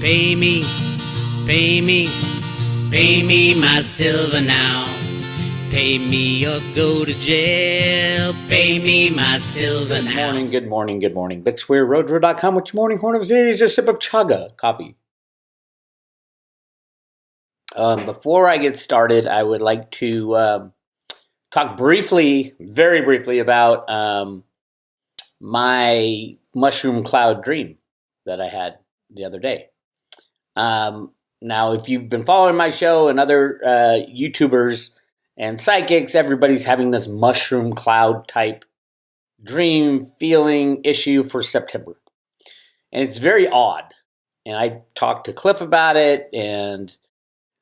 Pay me, pay me, pay me my silver now. Pay me or go to jail. Pay me my silver now. Good morning. Bix Weir, roadroad.com. What's your morning horn of Z's? A sip of chaga coffee. Before I get started, I would like to talk very briefly about my mushroom cloud dream that I had the other day. Now, if you've been following my show and other YouTubers and psychics, everybody's having this mushroom cloud type dream feeling issue for September. And it's very odd. And I talked to Cliff about it, and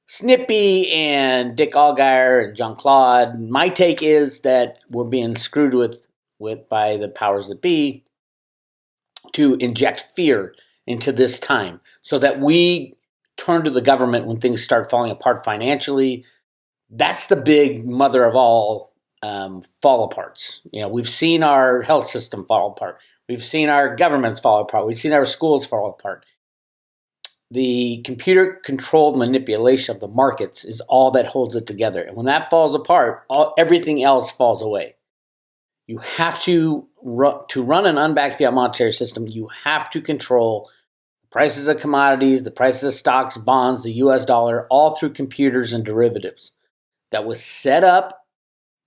Snippy and Dick Allgaier and Jean-Claude. My take is that we're being screwed with by the powers that be to inject fear into this time so that we turn to the government when things start falling apart financially. That's the big mother of all fall aparts. You know, we've seen our health system fall apart. We've seen our governments fall apart. We've seen our schools fall apart. The computer-controlled manipulation of the markets is all that holds it together. And when that falls apart, everything else falls away. You have to run an unbacked fiat monetary system. You have to control the prices of commodities, the prices of stocks, bonds, the U.S. dollar, all through computers and derivatives. That was set up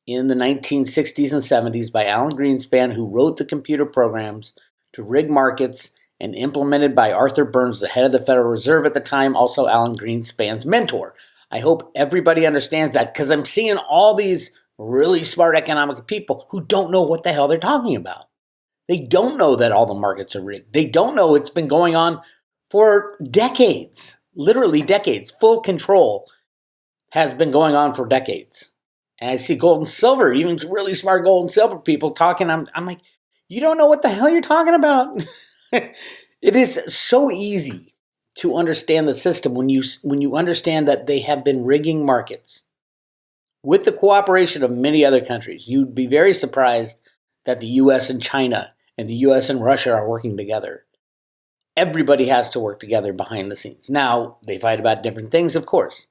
in the 1960s and 70s by Alan Greenspan, who wrote the computer programs to rig markets, and implemented by Arthur Burns, the head of the Federal Reserve at the time, also Alan Greenspan's mentor. I hope everybody understands that, because I'm seeing all these really smart economic people who don't know what the hell they're talking about. They don't know that all the markets are rigged. They don't know it's been going on for decades, literally decades. Full control has been going on for decades. And I see gold and silver, even really smart gold and silver people talking. I'm like, you don't know what the hell you're talking about. It is so easy to understand the system when you understand that they have been rigging markets with the cooperation of many other countries. You'd be very surprised that the U.S. and China and the U.S. and Russia are working together. Everybody has to work together behind the scenes. Now, they fight about different things, of course.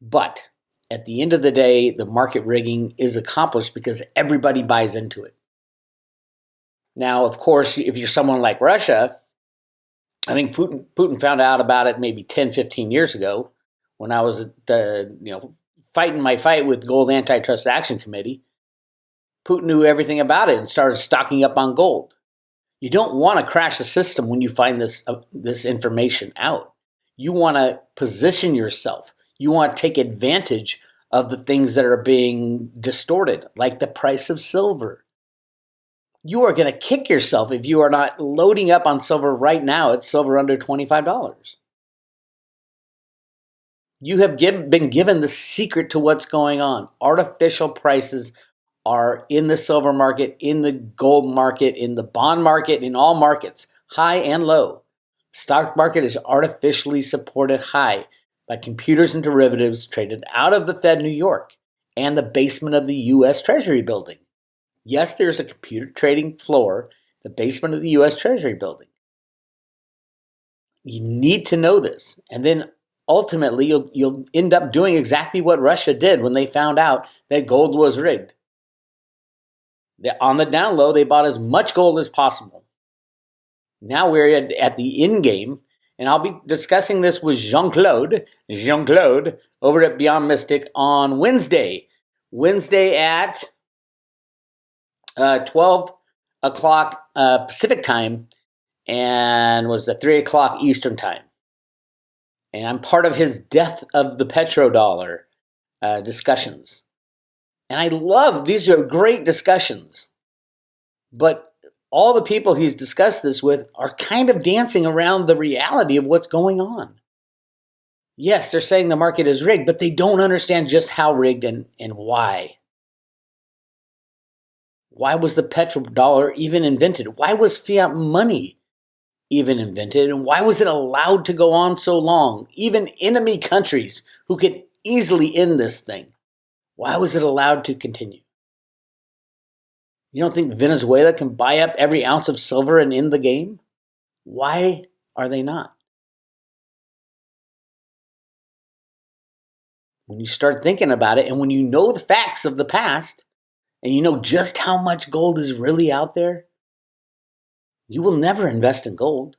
But at the end of the day, the market rigging is accomplished because everybody buys into it. Now, of course, if you're someone like Russia, I think Putin found out about it maybe 10, 15 years ago when I was fighting my fight with Gold Antitrust Action Committee. Putin knew everything about it and started stocking up on gold. You don't want to crash the system when you find this information out. You want to position yourself. You want to take advantage of the things that are being distorted, like the price of silver. You are going to kick yourself if you are not loading up on silver right now. It's silver under $25. You have been given the secret to what's going on. Artificial prices are in the silver market, in the gold market, in the bond market, in all markets, high and low. Stock market is artificially supported high by computers and derivatives traded out of the Fed New York and the basement of the U.S. Treasury building. Yes, there's a computer trading floor, the basement of the U.S. Treasury building. You need to know this. And then ultimately, you'll end up doing exactly what Russia did when they found out that gold was rigged. On the down low, they bought as much gold as possible. Now we're at the end game, and I'll be discussing this with Jean-Claude over at Beyond Mystic on Wednesday at 12 o'clock Pacific time, and was it 3 o'clock Eastern time. And I'm part of his Death of the Petrodollar discussions. And I love, these are great discussions. But all the people he's discussed this with are kind of dancing around the reality of what's going on. Yes, they're saying the market is rigged, but they don't understand just how rigged and why. Why was the petrodollar even invented? Why was fiat money even invented? And why was it allowed to go on so long? Even enemy countries who could easily end this thing. Why was it allowed to continue? You don't think Venezuela can buy up every ounce of silver and end the game? Why Are they not? When you start thinking about it, and when you know the facts of the past, and you know just how much gold is really out there, you will never invest in gold.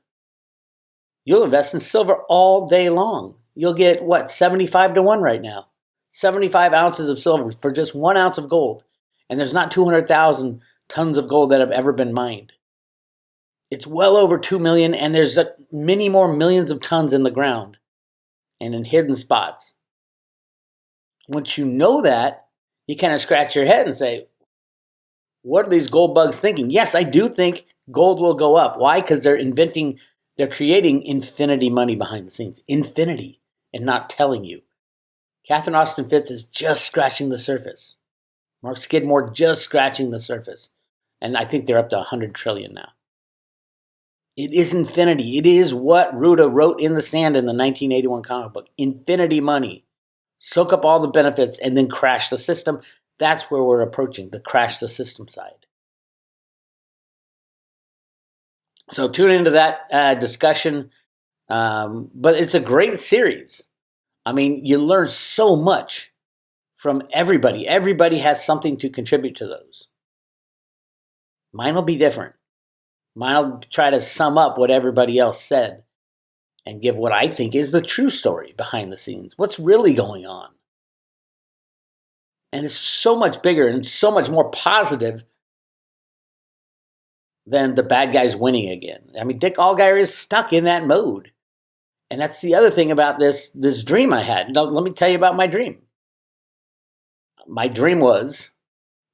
You'll invest in silver all day long. You'll get, what, 75 to 1 right now. 75 ounces of silver for just 1 ounce of gold. And there's not 200,000 tons of gold that have ever been mined. It's well over 2 million, and there's many more millions of tons in the ground and in hidden spots. Once you know that, you kind of scratch your head and say, what are these gold bugs thinking? Yes, I do think gold will go up. Why? Because they're creating infinity money behind the scenes. Infinity, and not telling you. Catherine Austin Fitts is just scratching the surface. Mark Skidmore just scratching the surface. And I think they're up to 100 trillion now. It is infinity. It is what Ruta wrote in the sand in the 1981 comic book. Infinity money. Soak up all the benefits and then crash the system. That's where we're approaching, the crash the system side. So tune into that discussion. But it's a great series. I mean, you learn so much from everybody. Everybody has something to contribute to those. Mine will be different. Mine will try to sum up what everybody else said and give what I think is the true story behind the scenes. What's really going on? And it's so much bigger and so much more positive than the bad guys winning again. I mean, Dick Allgaier is stuck in that mode. And that's the other thing about this dream I had. Now, let me tell you about my dream. My dream was,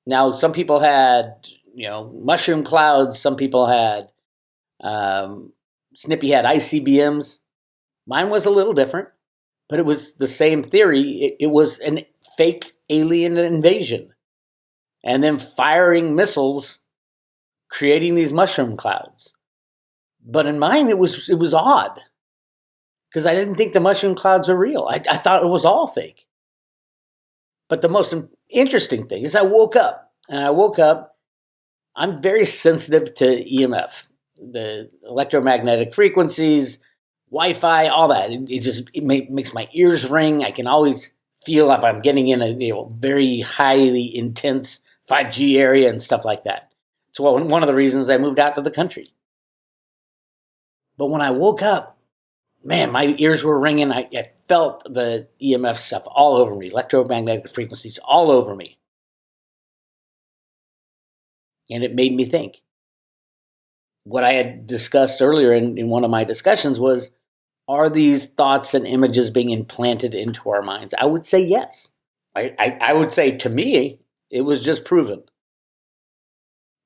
now some people had, mushroom clouds. Some people had, Snippy had ICBMs. Mine was a little different, but it was the same theory. It was an fake alien invasion. And then firing missiles, creating these mushroom clouds. But in mine, it was odd. Because I didn't think the mushroom clouds were real. I thought it was all fake. But the most interesting thing is I woke up. I'm very sensitive to EMF, the electromagnetic frequencies, Wi-Fi, all that. It makes my ears ring. I can always feel like I'm getting in a very highly intense 5G area and stuff like that. It's one of the reasons I moved out to the country. But when I woke up, man, my ears were ringing. I felt the EMF stuff all over me, electromagnetic frequencies all over me. And it made me think. What I had discussed earlier in one of my discussions was, are these thoughts and images being implanted into our minds? I would say yes. I would say, to me, it was just proven.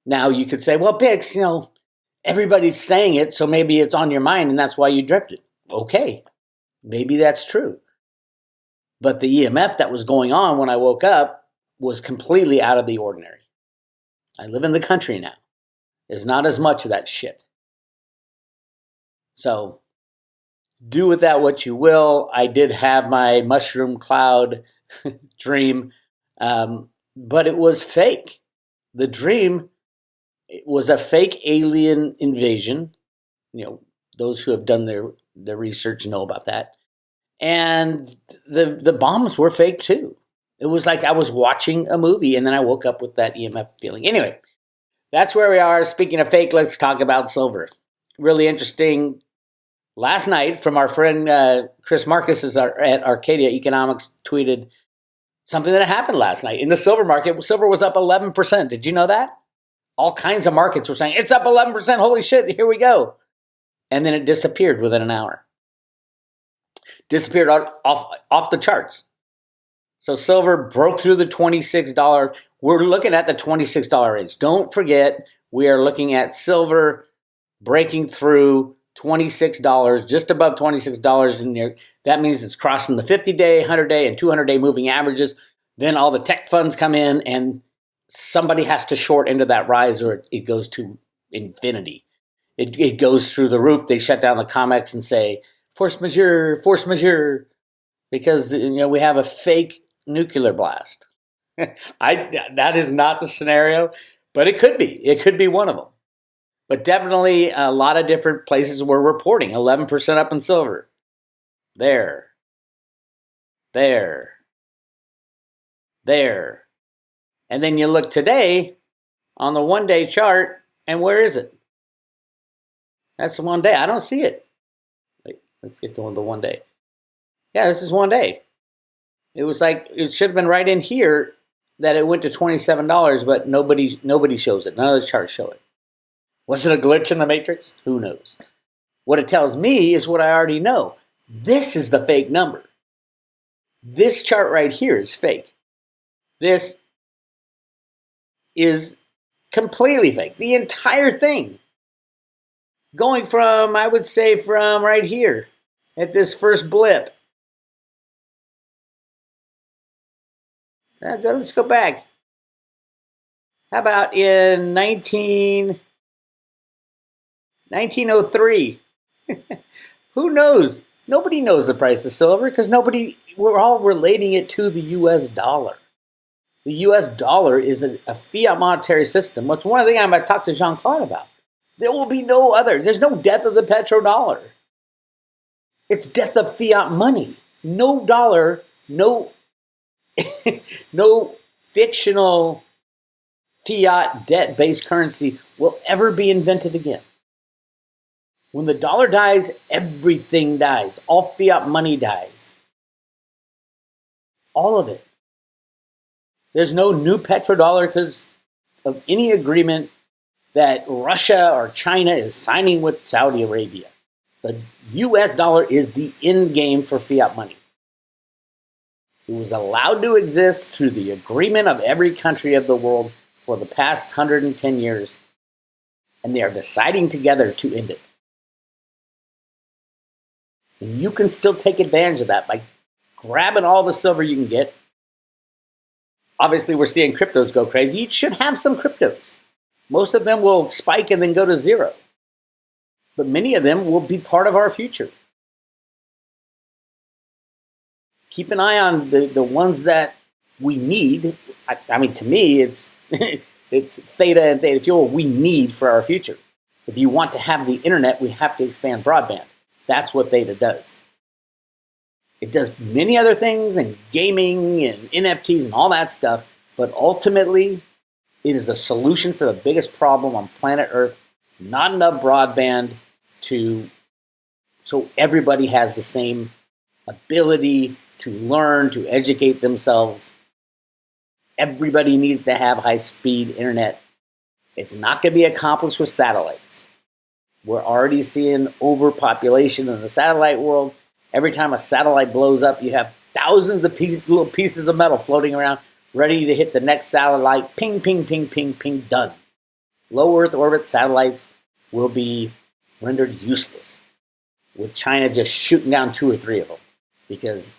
Now, you could say, well, Bix, everybody's saying it, so maybe it's on your mind and that's why you dreamt it. Okay, maybe that's true. But the EMF that was going on when I woke up was completely out of the ordinary. I live in the country now. There's not as much of that shit. So, do with that what you will. I did have my mushroom cloud dream, but it was fake. The dream was a fake alien invasion. Those who have done their research know about that. And the bombs were fake too. It was like I was watching a movie, and then I woke up with that EMF feeling. Anyway, that's where we are. Speaking of fake, let's talk about silver. Really interesting. Last night, from our friend Chris Marcus at Arcadia Economics, tweeted something that happened last night. In the silver market, silver was up 11%. Did you know that? All kinds of markets were saying, it's up 11%. Holy shit, here we go. And then it disappeared within an hour. Disappeared off the charts. So silver broke through the $26. We're looking at the $26 range. Don't forget, we are looking at silver breaking through $26, just above $26 in there. That means it's crossing the 50-day, 100-day, and 200-day moving averages. Then all the tech funds come in, and somebody has to short into that rise, or it goes to infinity. It goes through the roof. They shut down the COMEX and say, force majeure, because we have a fake nuclear blast. That is not the scenario, but it could be. It could be one of them. But definitely a lot of different places were reporting 11% up in silver. There, there, there. And then you look today on the 1-day chart, and where is it? That's the 1 day. I don't see it. Wait, let's get to the 1 day. Yeah, this is 1 day. It was like it should have been right in here that it went to $27, but nobody shows it. None of the charts show it. Was it a glitch in the matrix? Who knows? What it tells me is what I already know. This is the fake number. This chart right here is fake. This is completely fake. The entire thing. Going from, I would say, from right here at this first blip. Let's go back. How about in 1903? Who knows? Nobody knows the price of silver because we're all relating it to the US dollar. The US dollar is a fiat monetary system. What's one of the things I'm going to talk to Jean-Claude about? There will be no other. There's no death of the petrodollar. It's death of fiat money. No dollar, no, no fictional fiat debt-based currency will ever be invented again. When the dollar dies, everything dies. All fiat money dies. All of it. There's no new petrodollar because of any agreement that Russia or China is signing with Saudi Arabia. The US dollar is the end game for fiat money. It was allowed to exist through the agreement of every country of the world for the past 110 years, and they are deciding together to end it. And you can still take advantage of that by grabbing all the silver you can get. Obviously, we're seeing cryptos go crazy. You should have some cryptos. Most of them will spike and then go to zero. But many of them will be part of our future. Keep an eye on the ones that we need. I mean, to me, it's it's theta and theta fuel we need for our future. If you want to have the internet, we have to expand broadband. That's what theta does. It does many other things and gaming and NFTs and all that stuff, but ultimately, it is a solution for the biggest problem on planet Earth. Not enough broadband so everybody has the same ability to learn, to educate themselves. Everybody needs to have high-speed internet. It's not going to be accomplished with satellites. We're already seeing overpopulation in the satellite world. Every time a satellite blows up, you have thousands of little pieces of metal floating around, ready to hit the next satellite. Ping, ping, ping, ping, ping, done. Low Earth orbit satellites will be rendered useless, with China just shooting down 2 or 3 of them, because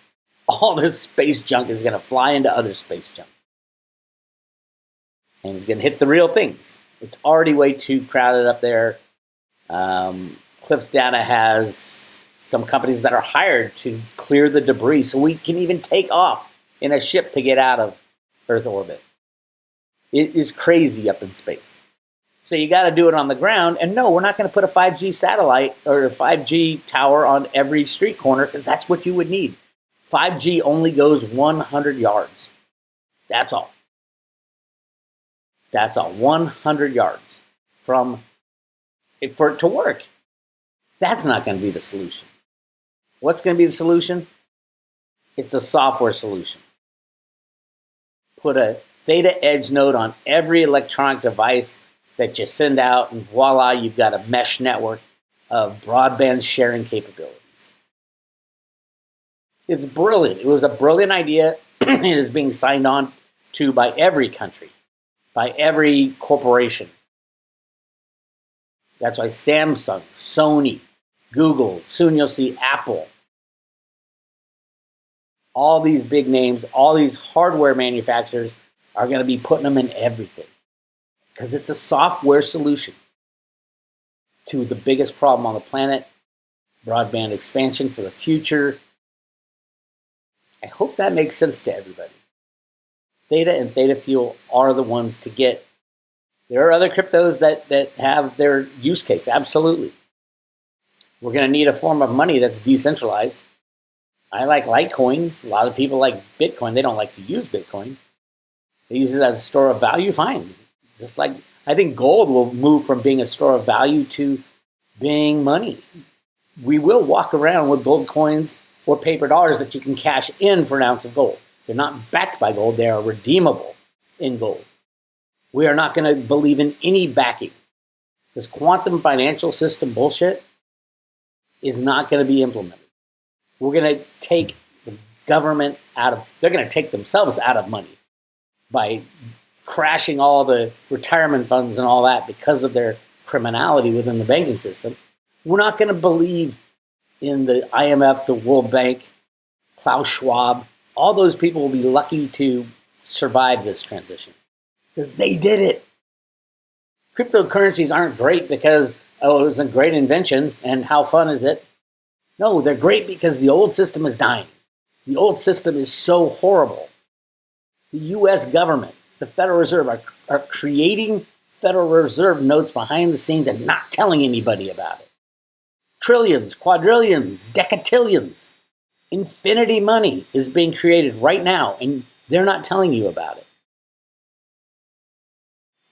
all this space junk is going to fly into other space junk. And it's going to hit the real things. It's already way too crowded up there. Cliffs Data has some companies that are hired to clear the debris so we can even take off in a ship to get out of Earth orbit. It is crazy up in space. So you got to do it on the ground. And no, we're not going to put a 5G satellite or a 5G tower on every street corner because that's what you would need. 5G only goes 100 yards. That's all. That's all. 100 yards for it to work. That's not going to be the solution. What's going to be the solution? It's a software solution. Put a Theta Edge node on every electronic device that you send out, and voila, you've got a mesh network of broadband sharing capabilities. It's brilliant. It was a brilliant idea. It is being signed on to by every country, by every corporation. That's why Samsung, Sony, Google, soon you'll see Apple, all these big names, all these hardware manufacturers are going to be putting them in everything because it's a software solution to the biggest problem on the planet, broadband expansion for the future. I hope that makes sense to everybody. Theta and Theta Fuel are the ones to get There are other cryptos that have their use case. Absolutely. We're going to need a form of money that's decentralized. I like Litecoin. A lot of people like Bitcoin. They don't like to use Bitcoin. They use it as a store of value. Fine. Just like I think gold will move from being a store of value to being money. We will walk around with gold coins or paper dollars that you can cash in for an ounce of gold. They're not backed by gold. They are redeemable in gold. We are not going to believe in any backing. This quantum financial system bullshit is not going to be implemented. We're going to take the government they're going to take themselves out of money by crashing all the retirement funds and all that because of their criminality within the banking system. We're not going to believe in the IMF, the World Bank, Klaus Schwab. All those people will be lucky to survive this transition because they did it. Cryptocurrencies aren't great because, it was a great invention and how fun is it? No, they're great because the old system is dying. The old system is so horrible. The U.S. government, the Federal Reserve, are creating Federal Reserve notes behind the scenes and not telling anybody about it. Trillions, quadrillions, decatillions, infinity money is being created right now, and they're not telling you about it.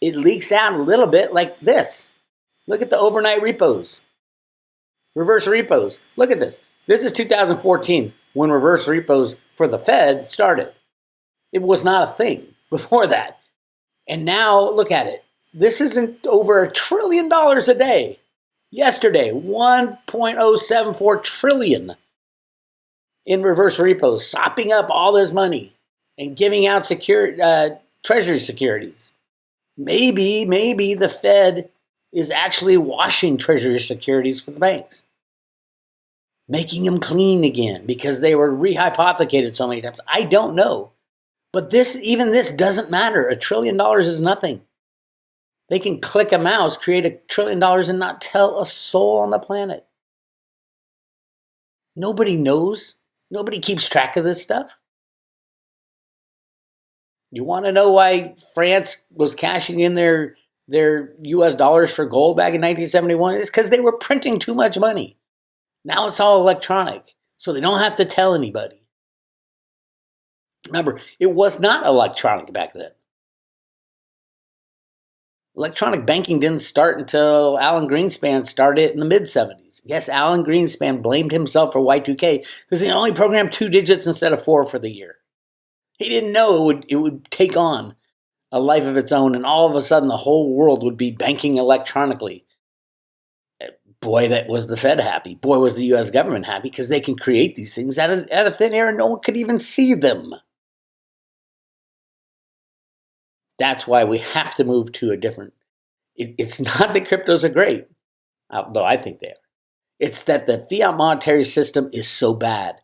It leaks out a little bit like this. Look at the overnight repos. Reverse repos. Look at this. This is 2014 when reverse repos for the Fed started. It was not a thing before that. And now look at it. This isn't over $1 trillion a day. Yesterday, 1.074 trillion in reverse repos, sopping up all this money and giving out treasury securities. Maybe the Fed is actually washing treasury securities for the banks, making them clean again because they were rehypothecated so many times. I don't know. But even this doesn't matter. $1 trillion is nothing. They can click a mouse, create $1 trillion, and not tell a soul on the planet. Nobody knows. Nobody keeps track of this stuff. You want to know why France was cashing in their US dollars for gold back in 1971? It's because they were printing too much money. Now it's all electronic, so they don't have to tell anybody. Remember, it was not electronic back then. Electronic banking didn't start until Alan Greenspan started in the mid-'70s. Yes, Alan Greenspan blamed himself for Y2K because he only programmed 2 digits instead of 4 for the year. He didn't know it would take on a life of its own, and all of a sudden the whole world would be banking electronically. Boy, that was the Fed happy. Boy, was the U.S. government happy because they can create these things out of thin air and no one could even see them. That's why we have to move to a different... It's not that cryptos are great, although I think they are. It's that the fiat monetary system is so bad.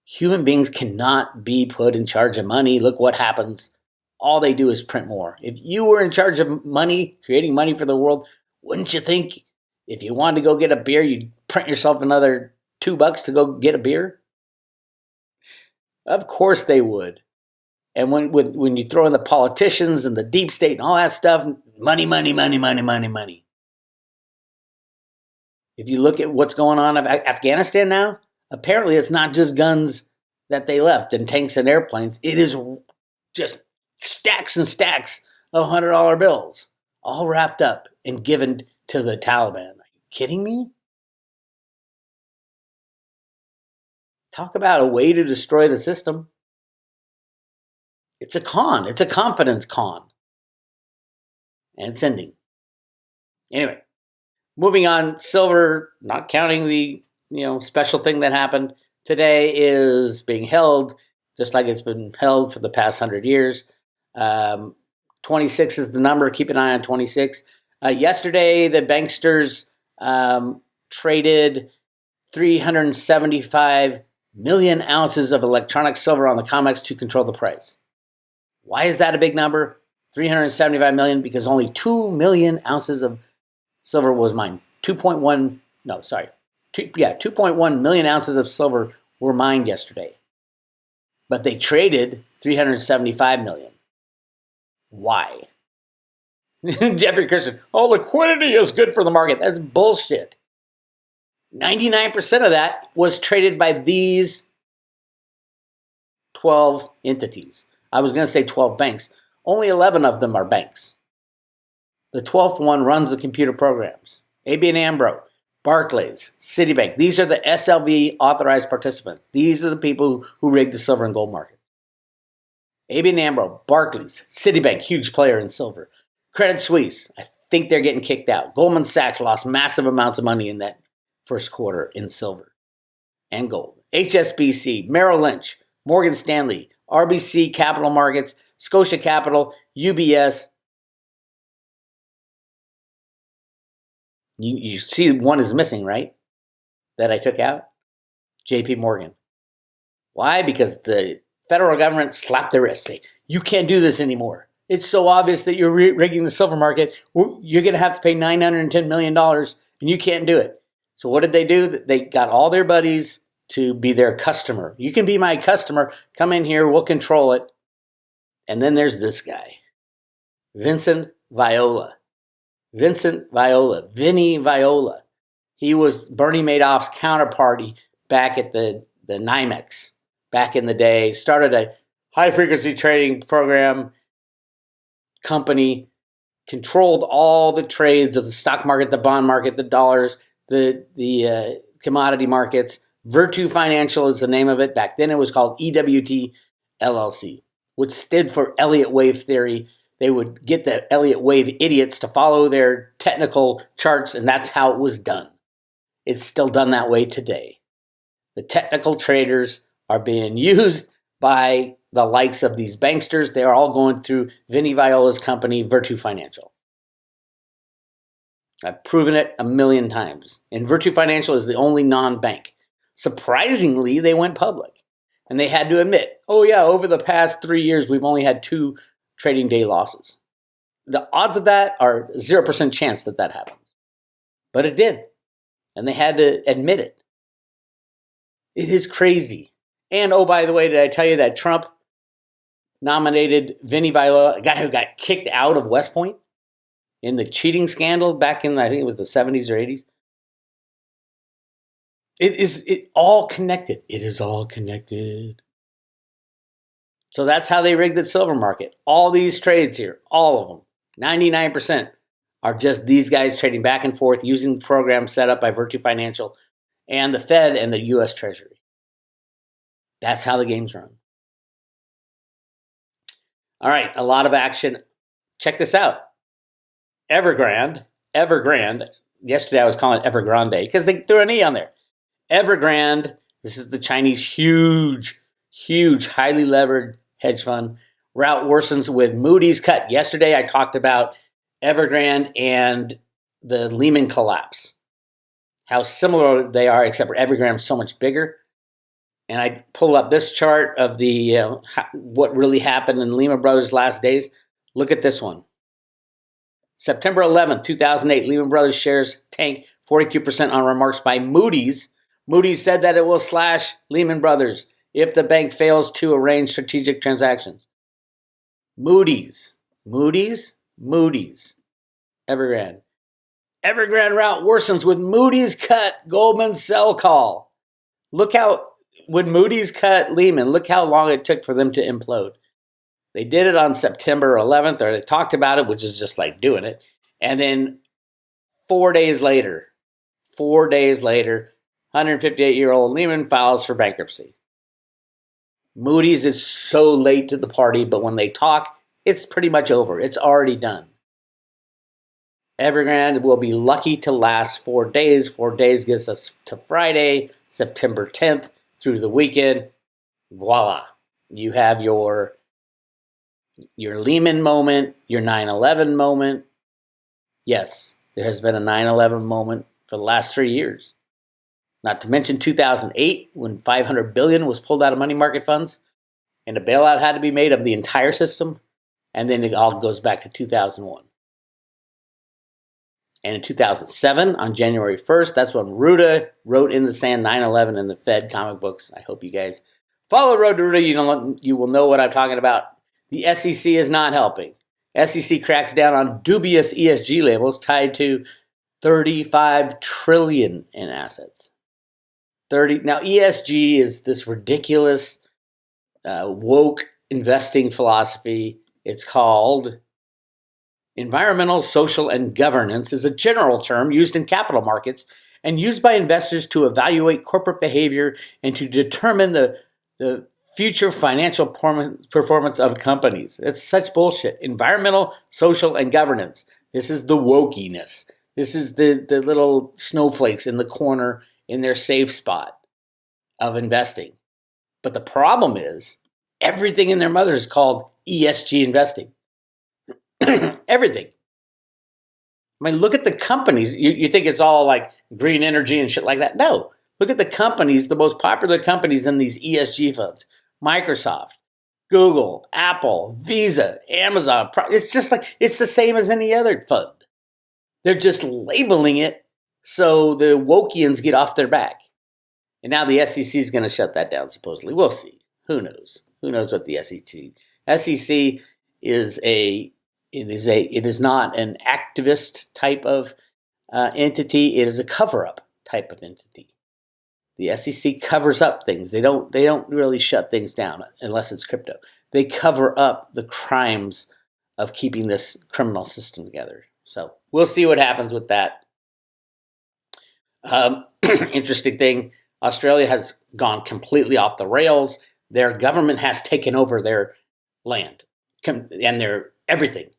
Human beings cannot be put in charge of money. Look what happens. All they do is print more. If you were in charge of money, creating money for the world, wouldn't you think if you wanted to go get a beer, you'd print yourself another $2 to go get a beer? Of course they would. And when you throw in the politicians and the deep state and all that stuff, money, money, money, money, money, money. If you look at what's going on in Afghanistan now, apparently it's not just guns that they left and tanks and airplanes. It is just stacks and stacks of $100 bills, all wrapped up and given to the Taliban. Are you kidding me? Talk about a way to destroy the system. It's a con. It's a confidence con. And it's ending. Anyway, moving on, silver, not counting the special thing that happened today, is being held just like it's been held for the past 100 years. 26 is the number. Keep an eye on 26. Yesterday, the banksters traded 375 million ounces of electronic silver on the COMEX to control the price. Why is that a big number? 375 million, because only 2 million ounces of silver was mined. 2.1 million ounces of silver were mined yesterday. But they traded 375 million. Why? Jeffrey Christian, oh, liquidity is good for the market. That's bullshit. 99% of that was traded by these 12 entities. I was going to say 12 banks. Only 11 of them are banks. The 12th one runs the computer programs. ABN AMRO, Barclays, Citibank. These are the SLV authorized participants. These are the people who rigged the silver and gold markets. ABN AMRO, Barclays, Citibank, huge player in silver. Credit Suisse, I think they're getting kicked out. Goldman Sachs lost massive amounts of money in that first quarter in silver and gold. HSBC, Merrill Lynch, Morgan Stanley, RBC Capital Markets, Scotia Capital, UBS. You see one is missing, right? That I took out? JP Morgan. Why? Because the federal government slapped their wrist, say, you can't do this anymore. It's so obvious that you're rigging the silver market. You're going to have to pay $910 million, and you can't do it. So what did they do? They got all their buddies to be their customer. You can be my customer. Come in here. We'll control it. And then there's this guy, Vincent Viola. Vinny Viola. He was Bernie Madoff's counterparty back at the NYMEX back in the day. Started a high-frequency trading program company, controlled all the trades of the stock market, the bond market, the dollars, the commodity markets. Virtu Financial is the name of it. Back then it was called EWT LLC, which stood for Elliott Wave Theory. They would get the Elliott Wave idiots to follow their technical charts, and that's how it was done. It's still done that way today. The technical traders are being used by the likes of these banksters. They are all going through Vinny Viola's company, Virtu Financial. I've proven it a million times. And Virtu Financial is the only non-bank. Surprisingly, they went public. And they had to admit, oh yeah, over the past 3 years, we've only had 2 trading day losses. The odds of that are 0% chance that that happens. But it did. And they had to admit it. It is crazy. And oh, by the way, did I tell you that Trump nominated Vinny Viola, a guy who got kicked out of West Point in the cheating scandal back in, I think it was the 70s or 80s? It all connected. It is all connected. So that's how they rigged the silver market. All these trades here, all of them, 99% are just these guys trading back and forth using the program set up by Virtu Financial and the Fed and the U.S. Treasury. That's how the game's run. All right, a lot of action. Check this out. Evergrande. Yesterday I was calling it Evergrande because they threw an E on there. Evergrande, this is the Chinese huge, highly levered hedge fund. Route worsens with Moody's cut. Yesterday I talked about Evergrande and the Lehman collapse. How similar they are, except for Evergrande's so much bigger. And I pull up this chart of the what really happened in Lehman Brothers' last days. Look at this one. September 11th, 2008, Lehman Brothers shares tank 42% on remarks by Moody's. Moody's said that it will slash Lehman Brothers if the bank fails to arrange strategic transactions. Moody's. Evergrande. Evergrande route worsens with Moody's cut Goldman sell call. Look how, when Moody's cut Lehman, look how long it took for them to implode. They did it on September 11th, or they talked about it, which is just like doing it. And then 4 days later, 158-year-old Lehman files for bankruptcy. Moody's is so late to the party, but when they talk, it's pretty much over. It's already done. Evergrande will be lucky to last 4 days. 4 days gets us to Friday, September 10th, through the weekend. Voila. You have your Lehman moment, your 9/11 moment. Yes, there has been a 9/11 moment for the last 3 years. Not to mention 2008, when $500 billion was pulled out of money market funds, and a bailout had to be made of the entire system, and then it all goes back to 2001. And in 2007, on January 1st, that's when Ruta wrote in the sand 9/11 in the Fed comic books. I hope you guys follow Road to Ruta. You will know what I'm talking about. The SEC is not helping. SEC cracks down on dubious ESG labels tied to 35 trillion in assets. Now ESG is this ridiculous woke investing philosophy. It's called environmental, social, and governance, is a general term used in capital markets and used by investors to evaluate corporate behavior and to determine the future financial performance of companies. It's such bullshit. Environmental, social, and governance. This is the wokeness. This is the little snowflakes in the corner in their safe spot of investing. But the problem is everything in their mother is called ESG investing. Everything. I mean, look at the companies. You think it's all like green energy and shit like that. No. Look at the companies, the most popular companies in these ESG funds. Microsoft, Google, Apple, Visa, Amazon. It's just like, it's the same as any other fund. They're just labeling it so the Wokians get off their back. And now the SEC is going to shut that down, supposedly. We'll see. Who knows? Who knows what the SEC? SEC is it is not an activist type of entity. It is a cover-up type of entity. The SEC covers up things. They don't really shut things down unless it's crypto. They cover up the crimes of keeping this criminal system together. So we'll see what happens with that. Interesting thing, Australia has gone completely off the rails. Their government has taken over their land and their everything.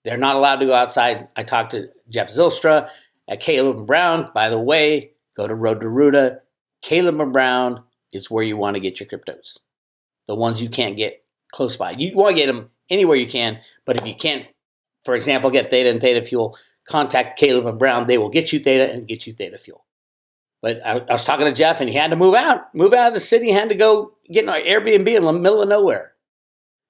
They're not allowed to go outside. I talked to Jeff Zylstra at Caleb & Brown. By the way, go to Road to Ruta. Caleb & Brown is where you want to get your cryptos. The ones you can't get close by. You want to get them anywhere you can, but if you can't, for example, get Theta and Theta Fuel, contact Caleb & Brown. They will get you Theta and get you Theta Fuel. But I was talking to Jeff, and he had to move out of the city. He had to go get an Airbnb in the middle of nowhere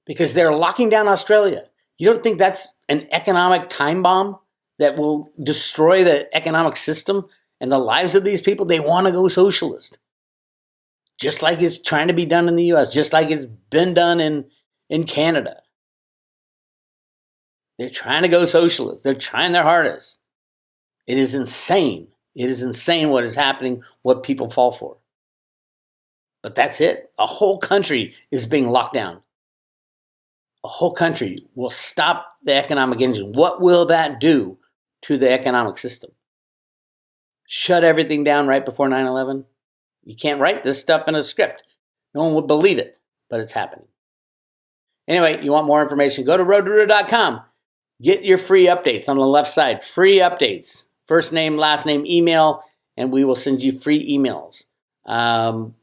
because they're locking down Australia. You don't think that's an economic time bomb that will destroy the economic system and the lives of these people? They want to go socialist. Just like it's trying to be done in the U.S., just like it's been done in Canada. They're trying to go socialist. They're trying their hardest. It is insane. It is insane what is happening, what people fall for. But that's it. A whole country is being locked down. A whole country will stop the economic engine. What will that do to the economic system? Shut everything down right before 9/11? You can't write this stuff in a script. No one would believe it, but it's happening. Anyway, you want more information, go to roadtoruta.com. Get your free updates on the left side. Free updates. First name, last name, email, and we will send you free emails.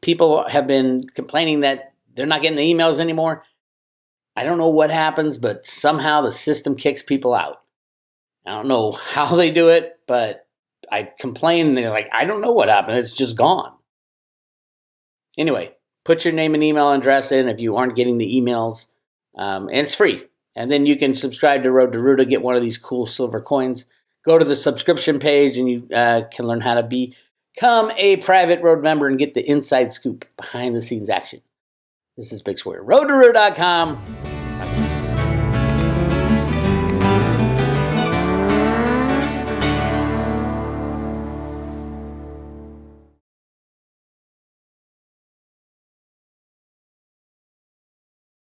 People have been complaining that they're not getting the emails anymore. I don't know what happens, but somehow the system kicks people out. I don't know how they do it, but I complain and they're like, I don't know what happened. It's just gone. Anyway, put your name and email address in if you aren't getting the emails, and it's free. And then you can subscribe to Road to Ruta, get one of these cool silver coins. Go to the subscription page and you can learn how to become a private road member and get the inside scoop, behind the scenes action. This is Bix Weir, roadtoruta.com.